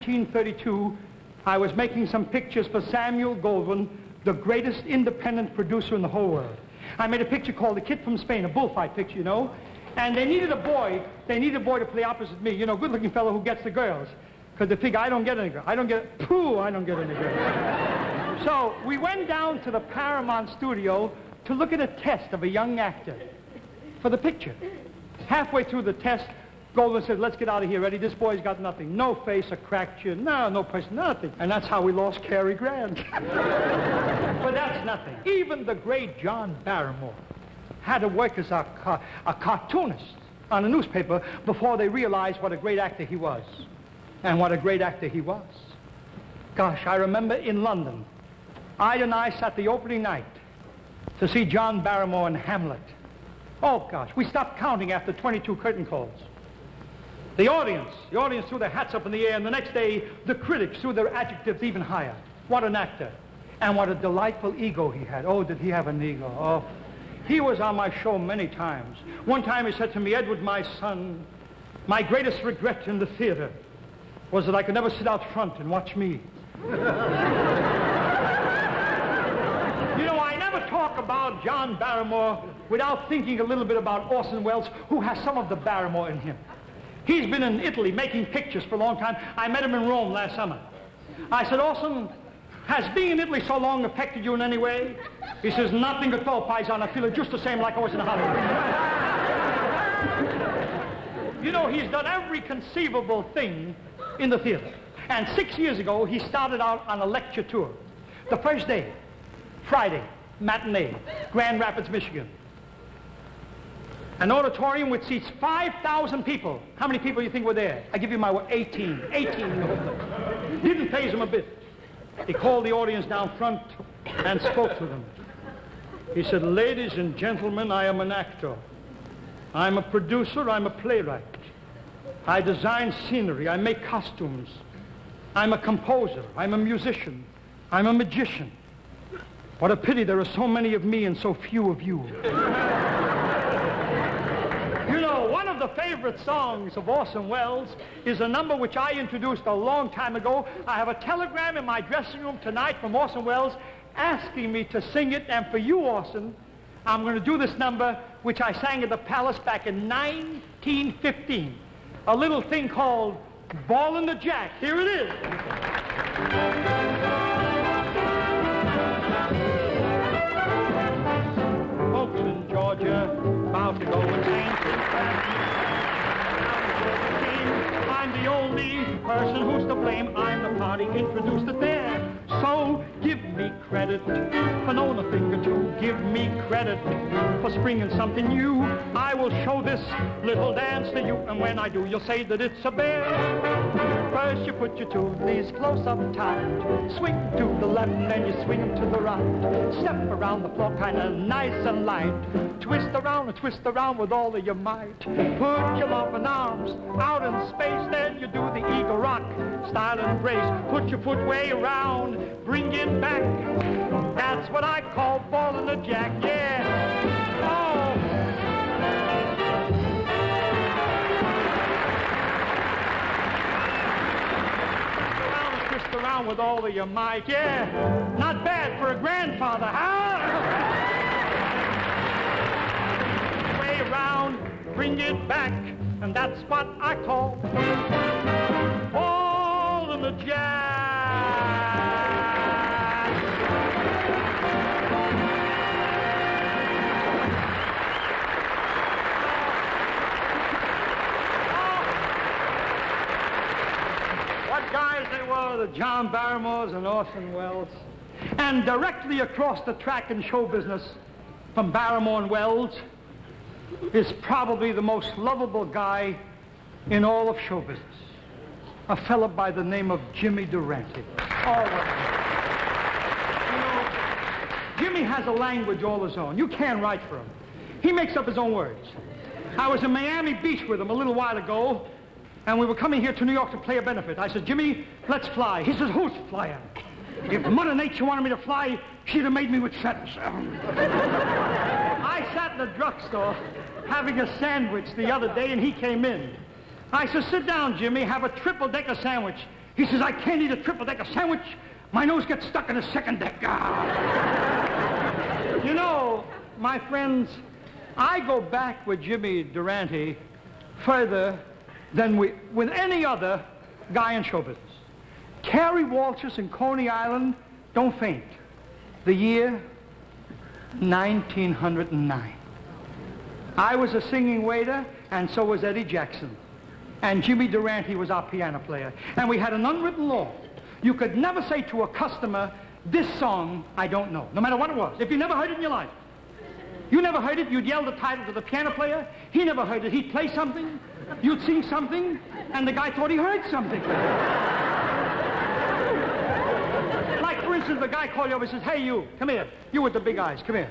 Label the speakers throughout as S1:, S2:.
S1: 1932, I was making some pictures for Samuel Goldwyn, the greatest independent producer in the whole world. I made a picture called The Kid from Spain, a bullfight picture, you know. And they needed a boy to play opposite me, you know, good-looking fellow who gets the girls. Because they figure I don't get any girls. I don't get any girls. So we went down to the Paramount studio to look at a test of a young actor for the picture. Halfway through the test, Goldwyn said, let's get out of here, Eddie. This boy's got nothing. No face, a cracked chin. No person, nothing. And that's how we lost Cary Grant. But that's nothing. Even the great John Barrymore had to work as a cartoonist on a newspaper before they realized what a great actor he was. And what a great actor he was. Gosh, I remember in London, Ida and I sat the opening night to see John Barrymore in Hamlet. Oh, gosh, we stopped counting after 22 curtain calls. The audience threw their hats up in the air, and the next day, the critics threw their adjectives even higher. What an actor. And what a delightful ego he had. Oh, did he have an ego? Oh, he was on my show many times. One time he said to me, Edward, my son, my greatest regret in the theater was that I could never sit out front and watch me. You know, I never talk about John Barrymore without thinking a little bit about Orson Welles, who has some of the Barrymore in him. He's been in Italy making pictures for a long time. I met him in Rome last summer. I said, Orson, has being in Italy so long affected you in any way? He says, nothing at all, Paisan. I feel just the same like I was in Hollywood. You know, he's done every conceivable thing in the theater. And 6 years ago, he started out on a lecture tour. The first day, Friday, matinee, Grand Rapids, Michigan. An auditorium which seats 5,000 people. How many people do you think were there? I give you my word, 18. 18. Didn't faze him a bit. He called the audience down front and spoke to them. He said, ladies and gentlemen, I am an actor. I'm a producer, I'm a playwright. I design scenery, I make costumes. I'm a composer, I'm a musician, I'm a magician. What a pity there are so many of me and so few of you. You know, one of the favorite songs of Orson Welles is a number which I introduced a long time ago. I have a telegram in my dressing room tonight from Orson Welles asking me to sing it, and for you, Orson, I'm going to do this number which I sang at the Palace back in 1915. A little thing called Ballin' the Jack. Here it is. Folks in Georgia about to go insane. I'm the only person who's to blame. I'm the party introduced it there. So give me credit for knowing a thing or two. Give me credit for springing something new. I will show this little dance to you, and when I do, you'll say that it's a bear. First you put your two knees close up tight. Swing to the left, then you swing to the right. Step around the floor kinda nice and light. Twist around and twist around with all of your might. Put your loving arms out in space, then you do the eagle rock. Style and grace. Put your foot way around. Bring it back. That's what I call ballin' the jack, yeah. Oh. Twist around with all of your might, yeah. Not bad for a grandfather, huh? Way around, bring it back, and that's what I call ballin' the jack. Guys, they were the John Barrymores and Orson Welles. And directly across the track in show business from Barrymore and Welles is probably the most lovable guy in all of show business. A fellow by the name of Jimmy Durante. Oh, you know, Jimmy has a language all his own. You can't write for him. He makes up his own words. I was in Miami Beach with him a little while ago, and we were coming here to New York to play a benefit. I said, Jimmy, let's fly. He says, who's flying? If Mother Nature wanted me to fly, she'd have made me with feathers. I sat in the drugstore having a sandwich the other day, and he came in. I said, sit down, Jimmy, have a triple-decker sandwich. He says, I can't eat a triple-decker sandwich. My nose gets stuck in a second deck. You know, my friends, I go back with Jimmy Durante further than with any other guy in show business. Carrie Walters in Coney Island, don't faint. The year 1909. I was a singing waiter, and so was Eddie Jackson. And Jimmy Durante was our piano player. And we had an unwritten law. You could never say to a customer, this song I don't know, no matter what it was. If you never heard it in your life. You never heard it, you'd yell the title to the piano player. He never heard it. He'd play something, you'd sing something, and the guy thought he heard something. Like, for instance, the guy called you over and says, hey, you, come here. You with the big eyes, come here.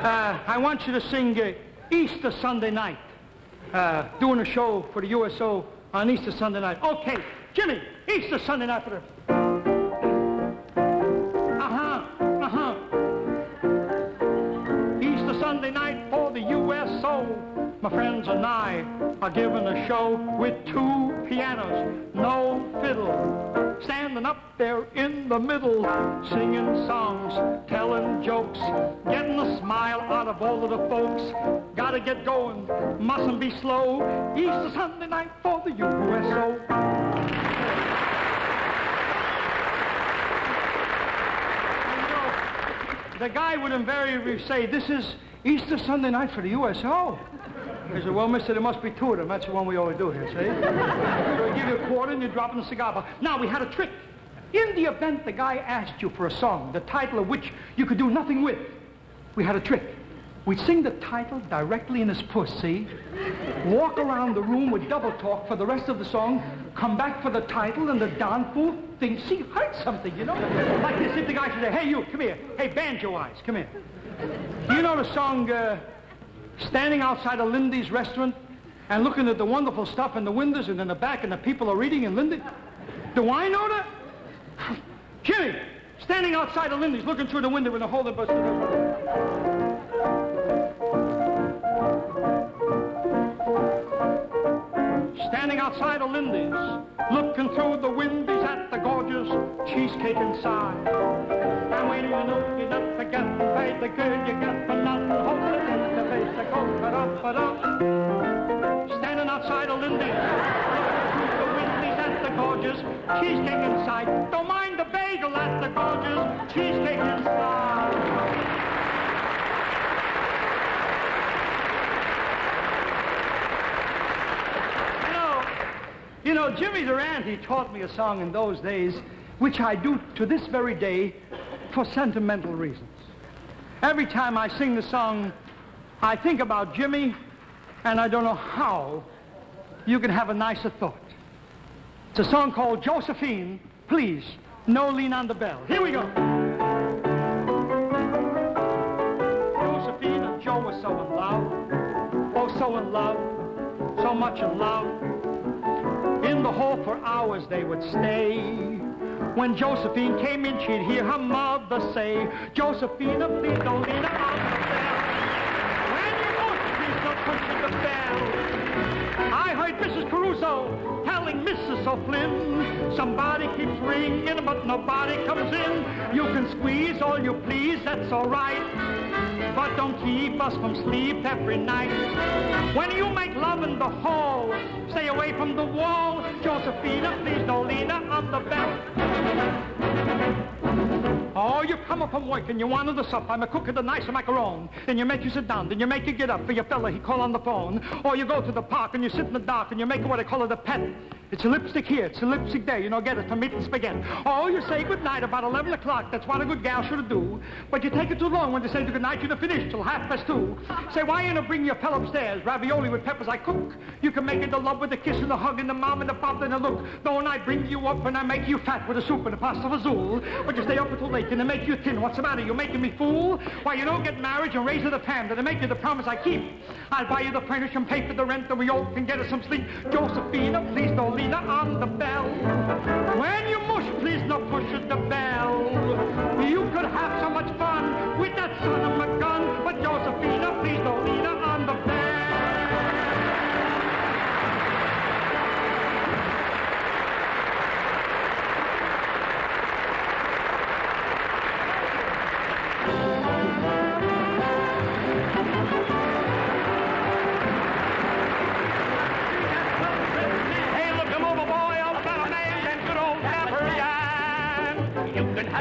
S1: I want you to sing Easter Sunday night. Doing a show for the USO on Easter Sunday night. Okay, Jimmy, Easter Sunday night for the... Easter Sunday night for the USO. My friends and I are giving a show with two pianos, no fiddle. Standing up there in the middle, singing songs, telling jokes, getting a smile out of all of the folks. Gotta get going, mustn't be slow. Easter Sunday night for the USO. The guy would invariably say, this is Easter Sunday night for the USO. I said, well, mister, there must be two of them. That's the one we always do here, see? So we give you a quarter and you drop in a cigar box. Now, we had a trick. In the event the guy asked you for a song, the title of which you could do nothing with, we had a trick. We'd sing the title directly in his puss, see? Walk around the room with double talk for the rest of the song, come back for the title, and the darn fool thinks he heard something, you know? Like this, if the guy should say, hey, you, come here. Hey, Banjo Eyes, come here. Do you know the song, standing outside of Lindy's restaurant and looking at the wonderful stuff in the windows and in the back and the people are reading in Lindy? Do I know that? Jimmy, standing outside of Lindy's looking through the window with a hole that busted Standing outside of Lindy's, looking through the windows at the gorgeous cheesecake inside. And when you know you're not forgetting, by the good you got for nothing, hold it in the face, the go, ba-da. Standing outside of Lindy's, looking through the windows at the gorgeous cheesecake inside. Don't mind the bagel at the gorgeous cheesecake inside. You know, Jimmy Durante taught me a song in those days, which I do to this very day for sentimental reasons. Every time I sing the song, I think about Jimmy, and I don't know how you can have a nicer thought. It's a song called Josephine, Please, No Lean on the Bell. Here we go. Josephine and Joe were so in love, oh, so in love, so much in love. In the hall for hours they would stay. When Josephine came in, she'd hear her mother say, Josephine, please don't lean on the bell. When you go, please don't push the bell. I heard Mrs. Caruso telling Mrs. O'Flynn, somebody keeps ringing, but nobody comes in. You can squeeze all you please, that's all right. But don't keep us from sleep every night. When you make love in the hall, stay away from the wall. Josephina, please don't lean on the bell. Oh, you come up from work and you wanted the sup. I'm a cook of the nice macaron. Then you make you sit down. Then you make you get up for your fella. He call on the phone. Or you go to the park and you sit in the dark and you make what I call it a pet. It's a lipstick here. It's a lipstick there. You know, get it for meat and spaghetti. Oh, you say goodnight about 11 o'clock. That's what a good gal should do. But you take it too long when you say goodnight. You'd have finished till 2:30. Say, why you don't bring your fella upstairs? Ravioli with peppers I cook. You can make it the love with the kiss and the hug and the mom and the pop and the look. Don't I bring you up and I make you fat with the soup and the pasta fazool? But you stay up until late and I make you thin. What's the matter? You're making me fool? Why, you don't get married and raise the family. And I make you the promise I keep. I'll buy you the furniture and pay for the rent and we all can get us some sleep. Josephina, please don't lean on the bell. When you mush, please don't push the bell. You could have so much fun with that son of a gun. But Josephina, please don't lean on the bell.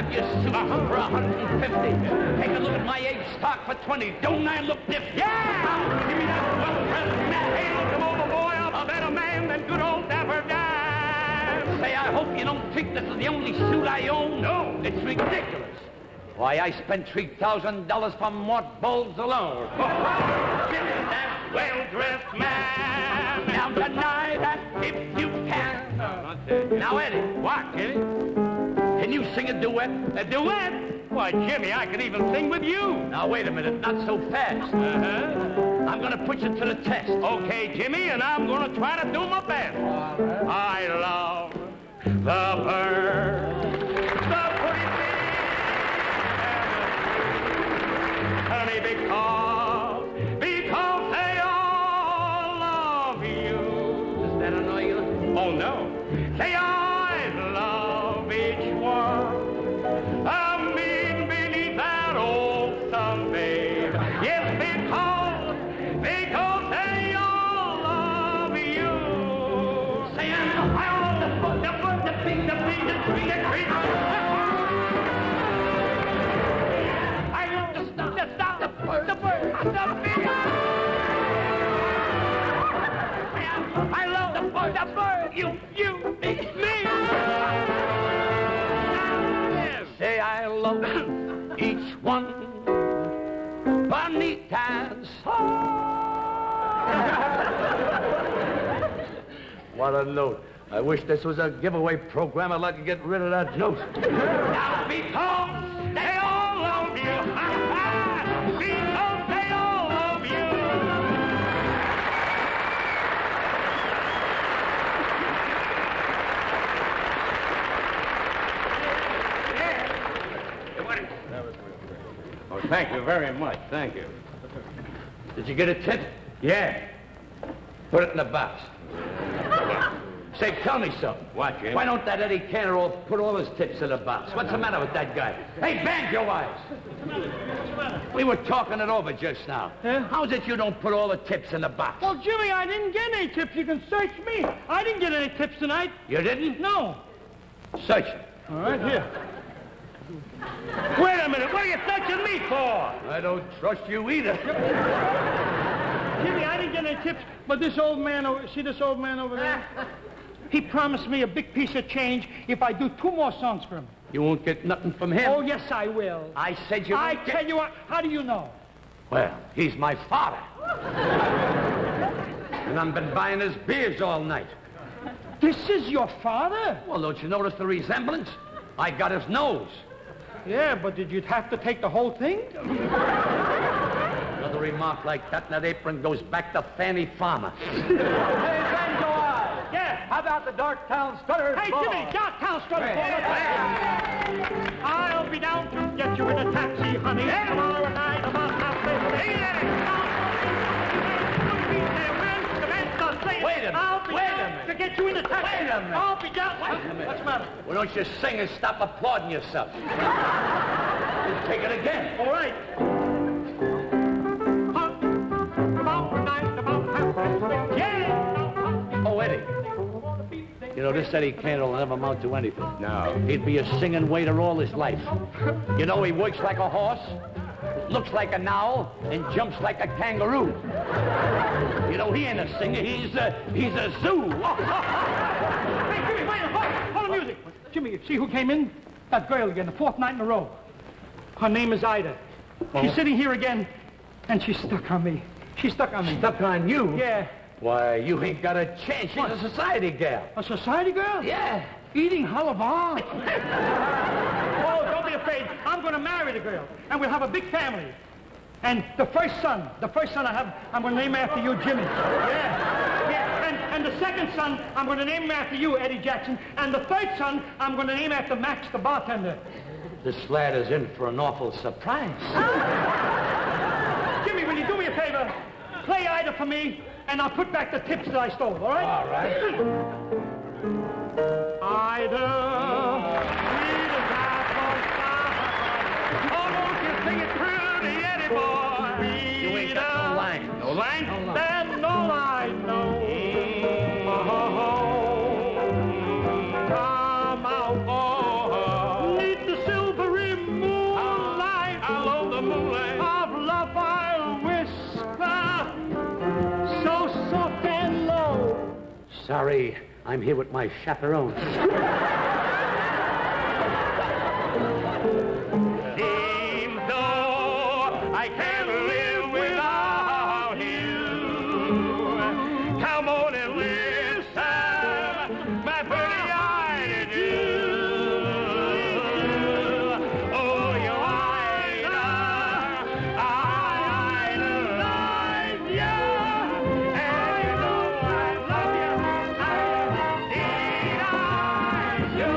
S2: have your suit for 150. Take a look at my egg stock for 20. Don't I look different?
S3: Yeah! Give me that well-dressed man. Hey, look him over, boy. I'm a better man than good old Dapper Dan.
S2: Say, I hope you don't think this is the only suit I own.
S3: No.
S2: It's ridiculous. Why, I spent $3,000 for mothballs alone.
S3: Jimmy, that well-dressed man.
S2: Now deny that if you can. Now, Eddie.
S3: What, Eddie?
S2: Can you sing a duet?
S3: A duet? Why, Jimmy, I could even sing with you.
S2: Now, wait a minute. Not so fast. I'm going to put you to the test.
S3: Okay, Jimmy, and I'm going to try to do my best. I love the birds, the pretty things, honey, because they all love you.
S2: Does that annoy you?
S3: Oh, no. Say, I love each one. I mean, beneath that old sunbathe. Yes, because they all love you.
S2: Say, I love the big, the big, the big, the big.
S3: I love the bird, the big. I love the bird, you, me.
S2: Say, I love each one. Bonitas. What a note. I wish this was a giveaway program. I'd like to get rid of that note.
S3: Now, because they all love you. Because they all love you.
S2: Oh, thank you very much. Thank you. Did you get a tip?
S3: Yeah.
S2: Put it in the box. Say, tell me something.
S3: What, Jim?
S2: Why don't that Eddie Cantor put all his tips in the box? What's the matter with that guy? Hey, Banjo Eyes! We were talking it over just now.
S1: Yeah?
S2: How's it you don't put all the tips in the box?
S1: Well, Jimmy, I didn't get any tips. You can search me. I didn't get any tips tonight.
S2: You didn't?
S1: No.
S2: Search it.
S1: All right, here.
S3: Wait a minute. What are you searching me for?
S2: I don't trust you either.
S1: Jimmy, I didn't get any tips, but this old man, see this old man over there? He promised me a big piece of change if I do 2 more songs for him.
S2: You won't get nothing from him.
S1: Oh, yes, I will.
S2: I said you
S1: I
S2: won't get...
S1: tell you what, how do you know?
S2: Well, he's my father. And I've been buying his beers all night.
S1: This is your father?
S2: Well, don't you notice the resemblance? I got his nose.
S1: Yeah, but did you have to take the whole thing?
S2: Another remark like that, and that apron goes back to Fanny Farmer.
S3: Hey, Banjo Eyes. Yeah. How about the Darktown Stutter?
S1: Hey, Jimmy, Darktown Strutter. I'll be down to get you in a taxi, honey. Tomorrow night about
S2: Wait a minute.
S1: To get you in a taxi.
S2: Wait a minute.
S1: I'll be down.
S2: What's the matter? Well, don't you sing and stop applauding yourself. Take it again.
S1: All right.
S2: Oh, Eddie. You know, this Eddie Cantor will never amount to anything. No. He'd be a singing waiter all his life. You know, he works like a horse, looks like an owl, and jumps like a kangaroo. You know, he ain't a singer. He's a zoo.
S1: Hey, Jimmy, wait, hold the music. Jimmy, you see who came in? That girl again, the 4th night in a row. Her name is Ida. She's sitting here again, and she's stuck on me. She's stuck on me.
S2: Stuck on you?
S1: Yeah.
S2: Why, you ain't got a chance. She's a society gal.
S1: A society girl?
S2: Yeah.
S1: Eating halibut. Oh, don't be afraid. I'm going to marry the girl, and we'll have a big family. And the first son I have, I'm going to name after you, Jimmy. Yeah. And the second son, I'm going to name after you, Eddie Jackson. And the third son, I'm going to name after Max, the bartender.
S2: This lad is in for an awful surprise.
S1: Jimmy, will you do me a favor? Play Ida for me, and I'll put back the tips that I stole, all right?
S2: All right.
S3: Ida, sweet as apple pie. Oh, won't you sing it pretty, Eddie boy?
S2: You ain't got no line.
S3: No line? Then all I know. Come out, neath the silver
S2: Sorry, I'm here with my chaperone.
S3: Seems though I can't live without you. Come on and listen, my pretty eyed do. Oh, you idolize you, and you know I love you. I denies you.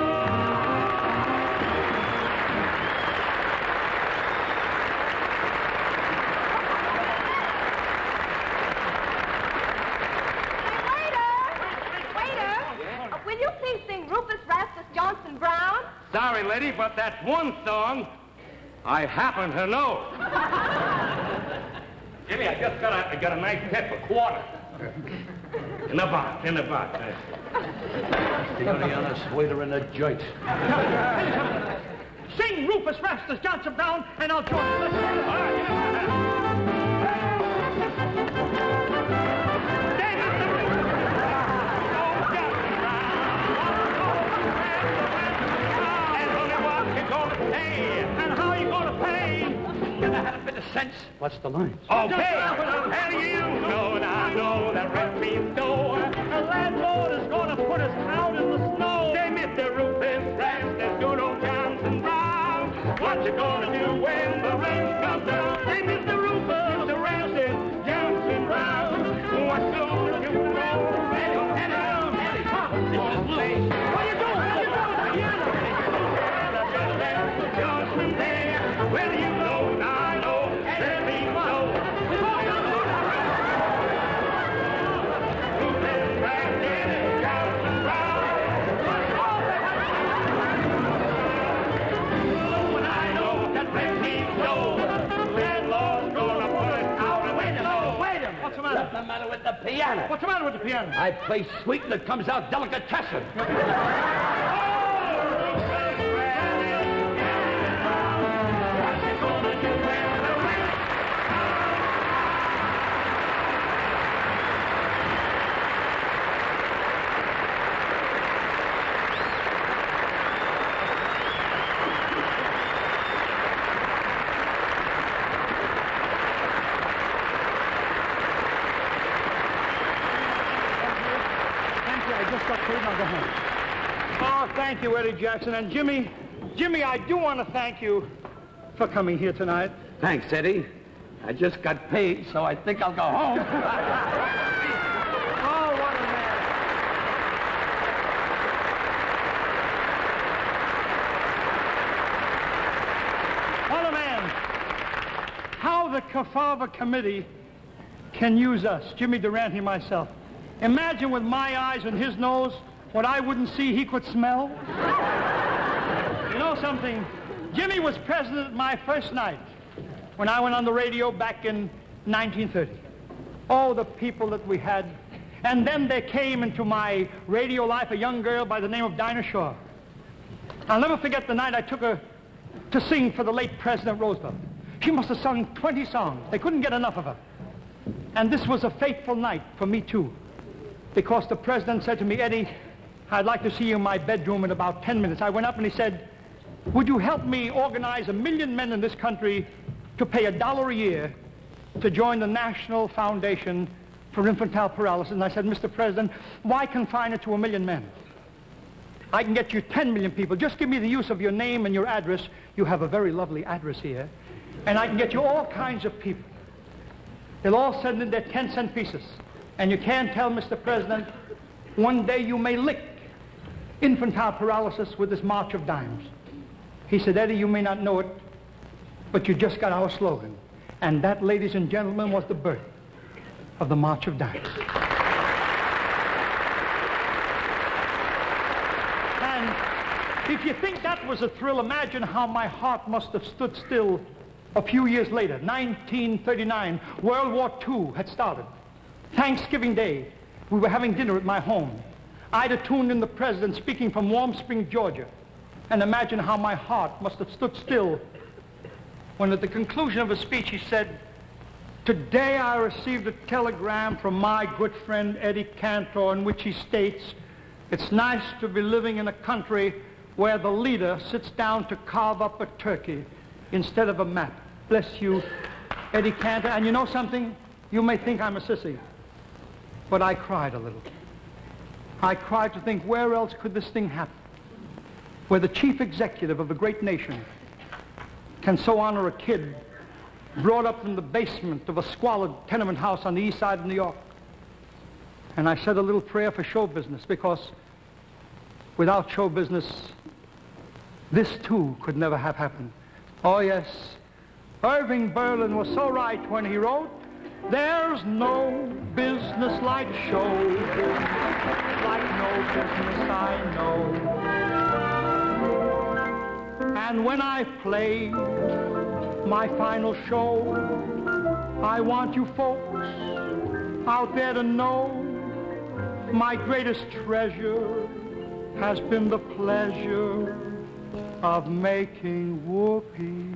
S4: Waiter, will you please sing Rufus Rastus Johnson Brown?
S3: Sorry, lady, but that's one song I happen to know. Jimmy, I just got a nice tip for quarter. In the box.
S2: The only honest waiter in the joint.
S1: Sing Rufus Rastus Johnson Brown, and I'll join you. And how are you going to pay?
S2: Never had a bit of sense. What's the line?
S3: Okay, and you know and I know that red means go. The landlord is going to put us out in the snow. Say, Mr. Rufus Rastus, good old Johnson Brown, what you going to do when the rain comes down? Say, Mr. Rufus Rastus Johnson Brown, what you going to do when the rain comes down? What are you doing? Johnson there, well, you know and I know that means so. Rufus Rastus Johnson Brown. And I know that means so. Landlord's gonna put us out of the snow.
S1: Wait a minute. What's the matter?
S2: What's the matter with the piano?
S1: What's the matter with the piano?
S2: I play sweet and it comes out delicatessen.
S1: Thank you. I just got paid. I'll go home. Oh, thank you, Eddie Jackson. And Jimmy, I do want to thank you for coming here tonight.
S2: Thanks, Eddie. I just got paid, so I think I'll go home.
S1: Oh, what a man. What a man. How the Kefauver Committee can use us, Jimmy Durante and myself. Imagine with my eyes and his nose, what I wouldn't see he could smell. You know something? Jimmy was president at my first night when I went on the radio back in 1930. Oh, the people that we had. And then there came into my radio life a young girl by the name of Dinah Shore. I'll never forget the night I took her to sing for the late President Roosevelt. She must have sung 20 songs. They couldn't get enough of her. And this was a fateful night for me, too, because the president said to me, Eddie, I'd like to see you in my bedroom in about 10 minutes. I went up and he said, would you help me organize 1 million men in this country to pay $1 a year to join the National Foundation for Infantile Paralysis? And I said, Mr. President, why confine it to 1 million men? I can get you 10 million people. Just give me the use of your name and your address. You have a very lovely address here. And I can get you all kinds of people. They'll all send in their 10-cent pieces. And you can't tell, Mr. President, one day you may lick infantile paralysis with this March of Dimes. He said, Eddie, you may not know it, but you just got our slogan. And that, ladies and gentlemen, was the birth of the March of Dimes. And if you think that was a thrill, imagine how my heart must have stood still a few years later. 1939, World War II had started. Thanksgiving Day, we were having dinner at my home. I'd have tuned in the president speaking from Warm Springs, Georgia. And imagine how my heart must have stood still when at the conclusion of his speech he said, Today I received a telegram from my good friend Eddie Cantor in which he states, it's nice to be living in a country where the leader sits down to carve up a turkey instead of a map. Bless you, Eddie Cantor. And you know something? You may think I'm a sissy, but I cried a little. I cried to think, where else could this thing happen? Where the chief executive of a great nation can so honor a kid brought up in the basement of a squalid tenement house on the east side of New York. And I said a little prayer for show business, because without show business, this too could never have happened. Oh yes, Irving Berlin was so right when he wrote, there's no business like show business, like no business I know. And when I played my final show, I want you folks out there to know my greatest treasure has been the pleasure of making whoopee.